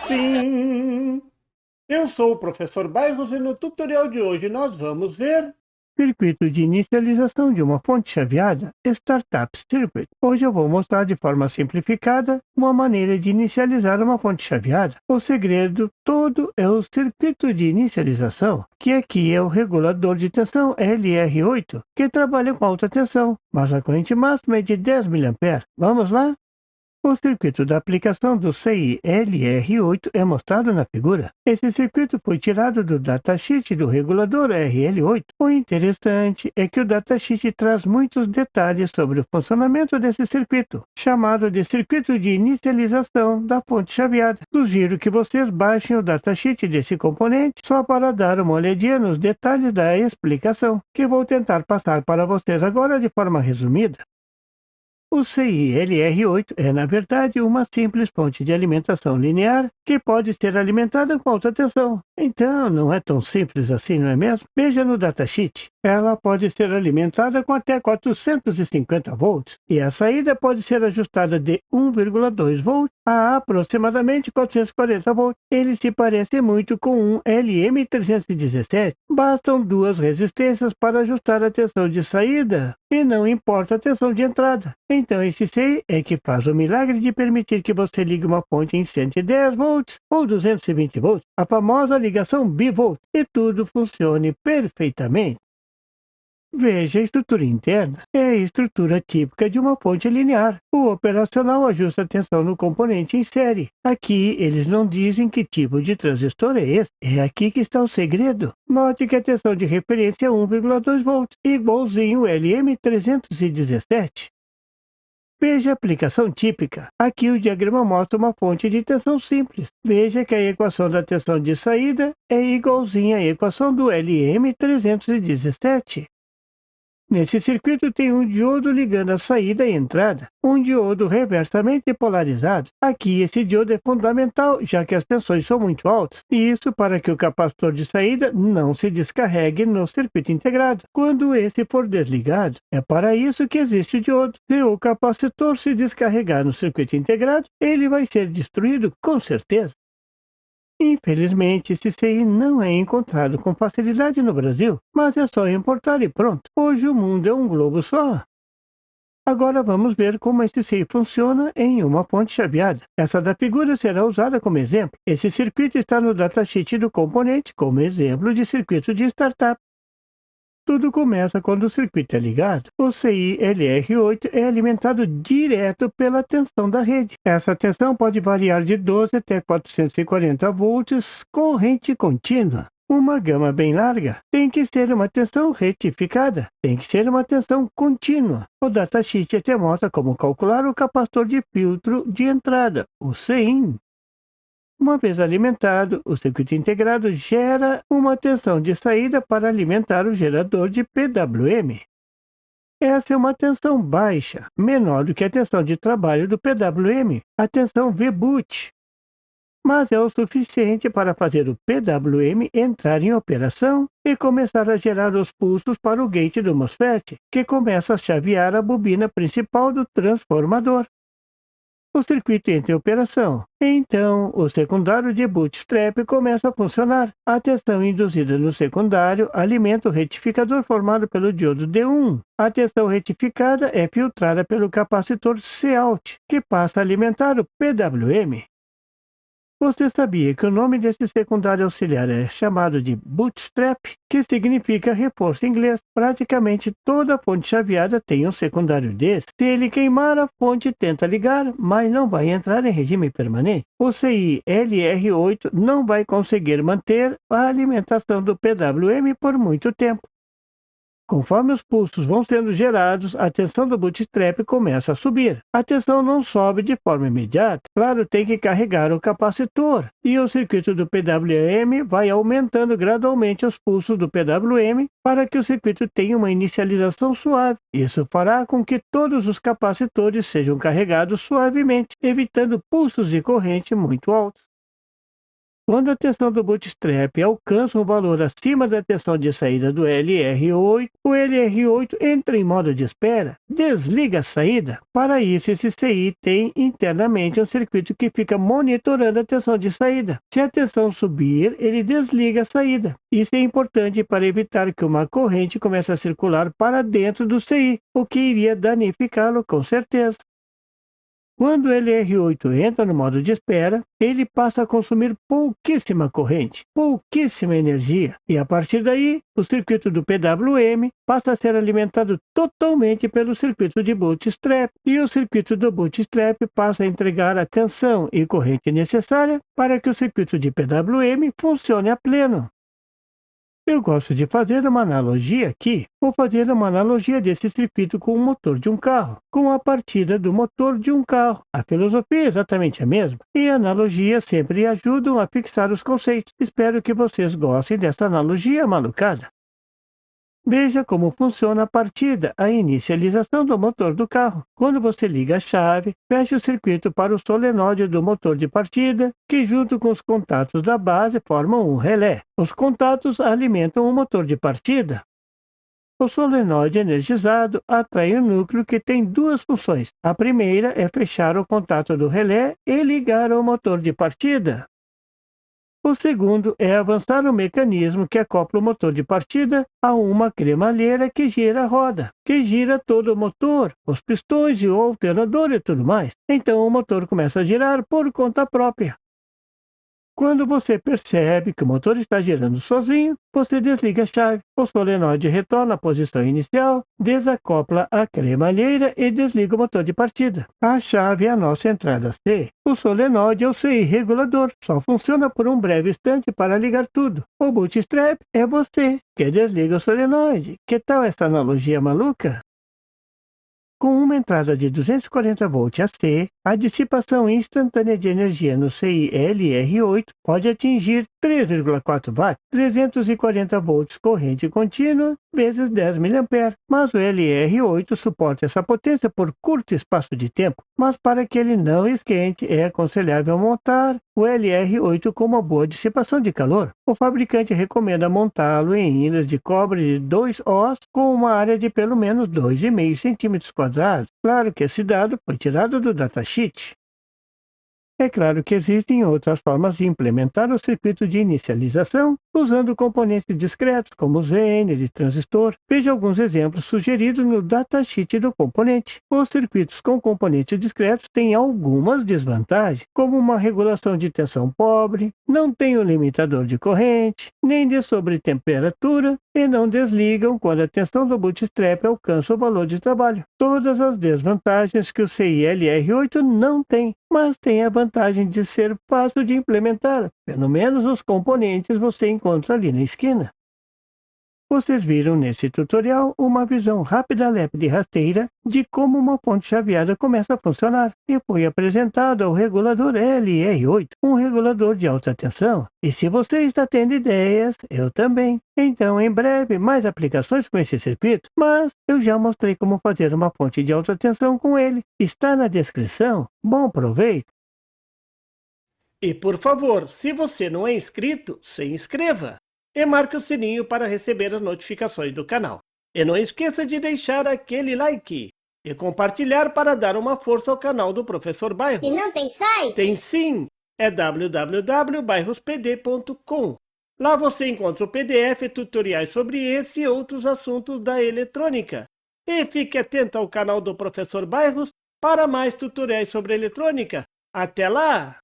Sim, eu sou o professor Bairros e no tutorial de hoje nós vamos ver circuito de inicialização de uma fonte chaveada, Startup Circuit. Hoje eu vou mostrar de forma simplificada uma maneira de inicializar uma fonte chaveada. O segredo todo é o circuito de inicialização, que aqui é o regulador de tensão LR8, que trabalha com alta tensão, mas a corrente máxima é de 10 mA. Vamos lá? O circuito da aplicação do CI-LR8 é mostrado na figura. Esse circuito foi tirado do datasheet do regulador RL8. O interessante é que o datasheet traz muitos detalhes sobre o funcionamento desse circuito, chamado de circuito de inicialização da fonte chaveada. Sugiro que vocês baixem o datasheet desse componente só para dar uma olhadinha nos detalhes da explicação, que vou tentar passar para vocês agora de forma resumida. O CI-LR8 é, na verdade, uma simples fonte de alimentação linear que pode ser alimentada com alta tensão. Então, não é tão simples assim, não é mesmo? Veja no datasheet. Ela pode ser alimentada com até 450 volts e a saída pode ser ajustada de 1,2 volts a aproximadamente 440 volts. Ele se parece muito com um LM317. Bastam duas resistências para ajustar a tensão de saída e não importa a tensão de entrada. Então esse CI é que faz o milagre de permitir que você ligue uma fonte em 110 volts ou 220 volts, a famosa ligação bivolt, e tudo funcione perfeitamente. Veja, a estrutura interna é a estrutura típica de uma fonte linear. O operacional ajusta a tensão no componente em série. Aqui eles não dizem que tipo de transistor é esse. É aqui que está o segredo. Note que a tensão de referência é 1,2 volts, igualzinho LM317. Veja a aplicação típica. Aqui o diagrama mostra uma fonte de tensão simples. Veja que a equação da tensão de saída é igualzinha à equação do LM317. Nesse circuito tem um diodo ligando a saída e a entrada, um diodo reversamente polarizado. Aqui esse diodo é fundamental, já que as tensões são muito altas, e isso para que o capacitor de saída não se descarregue no circuito integrado. Quando esse for desligado, é para isso que existe o diodo. Se o capacitor se descarregar no circuito integrado, ele vai ser destruído com certeza. Infelizmente, esse CI não é encontrado com facilidade no Brasil, mas é só importar e pronto. Hoje o mundo é um globo só. Agora vamos ver como esse CI funciona em uma fonte chaveada. Essa da figura será usada como exemplo. Esse circuito está no datasheet do componente como exemplo de circuito de startup. Tudo começa quando o circuito é ligado. O CI-LR8 é alimentado direto pela tensão da rede. Essa tensão pode variar de 12 até 440 volts, corrente contínua. Uma gama bem larga tem que ser uma tensão retificada, tem que ser uma tensão contínua. O datasheet até mostra como calcular o capacitor de filtro de entrada, o CIN. Uma vez alimentado, o circuito integrado gera uma tensão de saída para alimentar o gerador de PWM. Essa é uma tensão baixa, menor do que a tensão de trabalho do PWM, a tensão VBOOT, mas é o suficiente para fazer o PWM entrar em operação e começar a gerar os pulsos para o gate do MOSFET, que começa a chavear a bobina principal do transformador. O circuito entra em operação. Então, o secundário de bootstrap começa a funcionar. A tensão induzida no secundário alimenta o retificador formado pelo diodo D1. A tensão retificada é filtrada pelo capacitor Cout, que passa a alimentar o PWM. Você sabia que o nome desse secundário auxiliar é chamado de bootstrap, que significa reforço em inglês? Praticamente toda fonte chaveada tem um secundário desse. Se ele queimar, a fonte tenta ligar, mas não vai entrar em regime permanente. O CI-LR8 não vai conseguir manter a alimentação do PWM por muito tempo. Conforme os pulsos vão sendo gerados, a tensão do bootstrap começa a subir. A tensão não sobe de forma imediata. Claro, tem que carregar o capacitor. E o circuito do PWM vai aumentando gradualmente os pulsos do PWM para que o circuito tenha uma inicialização suave. Isso fará com que todos os capacitores sejam carregados suavemente, evitando pulsos de corrente muito altos. Quando a tensão do bootstrap alcança um valor acima da tensão de saída do LR8, o LR8 entra em modo de espera, desliga a saída. Para isso, esse CI tem internamente um circuito que fica monitorando a tensão de saída. Se a tensão subir, ele desliga a saída. Isso é importante para evitar que uma corrente comece a circular para dentro do CI, o que iria danificá-lo com certeza. Quando o LR8 entra no modo de espera, ele passa a consumir pouquíssima corrente, pouquíssima energia, e a partir daí, o circuito do PWM passa a ser alimentado totalmente pelo circuito de bootstrap, e o circuito do bootstrap passa a entregar a tensão e corrente necessária para que o circuito de PWM funcione a pleno. Eu gosto de fazer uma analogia aqui. Vou fazer uma analogia desse circuito com o motor de um carro, com a partida do motor de um carro. A filosofia é exatamente a mesma, e analogias sempre ajudam a fixar os conceitos. Espero que vocês gostem dessa analogia malucada. Veja como funciona a partida, a inicialização do motor do carro. Quando você liga a chave, fecha o circuito para o solenoide do motor de partida, que junto com os contatos da base formam um relé. Os contatos alimentam o motor de partida. O solenoide energizado atrai o núcleo que tem duas funções. A primeira é fechar o contato do relé e ligar o motor de partida. O segundo é avançar o mecanismo que acopla o motor de partida a uma cremalheira que gira a roda, que gira todo o motor, os pistões e o alternador e tudo mais. Então o motor começa a girar por conta própria. Quando você percebe que o motor está girando sozinho, você desliga a chave. O solenoide retorna à posição inicial, desacopla a cremalheira e desliga o motor de partida. A chave é a nossa entrada C. O solenoide é o CI regulador. Só funciona por um breve instante para ligar tudo. O bootstrap é você, que desliga o solenoide. Que tal essa analogia maluca? Com uma entrada de 240 volts AC, a dissipação instantânea de energia no CI-LR8 pode atingir 3,4 watts, 340 volts corrente contínua, vezes 10 mA. Mas o LR8 suporta essa potência por curto espaço de tempo. Mas para que ele não esquente, é aconselhável montar o LR8 com uma boa dissipação de calor. O fabricante recomenda montá-lo em ilhas de cobre de 2 Os com uma área de pelo menos 2,5 cm². Claro que esse dado foi tirado do datasheet. É claro que existem outras formas de implementar o circuito de inicialização usando componentes discretos, como Zener e transistor. Veja alguns exemplos sugeridos no datasheet do componente. Os circuitos com componentes discretos têm algumas desvantagens, como uma regulação de tensão pobre, não tem um limitador de corrente, nem de sobretemperatura, e não desligam quando a tensão do bootstrap alcança o valor de trabalho. Todas as desvantagens que o CI-LR8 não tem, mas tem a vantagem de ser fácil de implementar. Pelo menos os componentes você encontra ali na esquina. Vocês viram nesse tutorial uma visão rápida, lépida e rasteira de como uma ponte chaveada começa a funcionar, e foi apresentado ao regulador LR8, um regulador de alta tensão. E se você está tendo ideias, eu também. Então, em breve, mais aplicações com esse circuito, mas eu já mostrei como fazer uma ponte de alta tensão com ele. Está na descrição. Bom proveito! E por favor, se você não é inscrito, se inscreva! E marque o sininho para receber as notificações do canal. E não esqueça de deixar aquele like e compartilhar para dar uma força ao canal do Professor Bairros. E não tem site? Tem sim! É www.bairrospd.com. Lá você encontra o PDF e tutoriais sobre esse e outros assuntos da eletrônica. E fique atento ao canal do Professor Bairros para mais tutoriais sobre eletrônica. Até lá!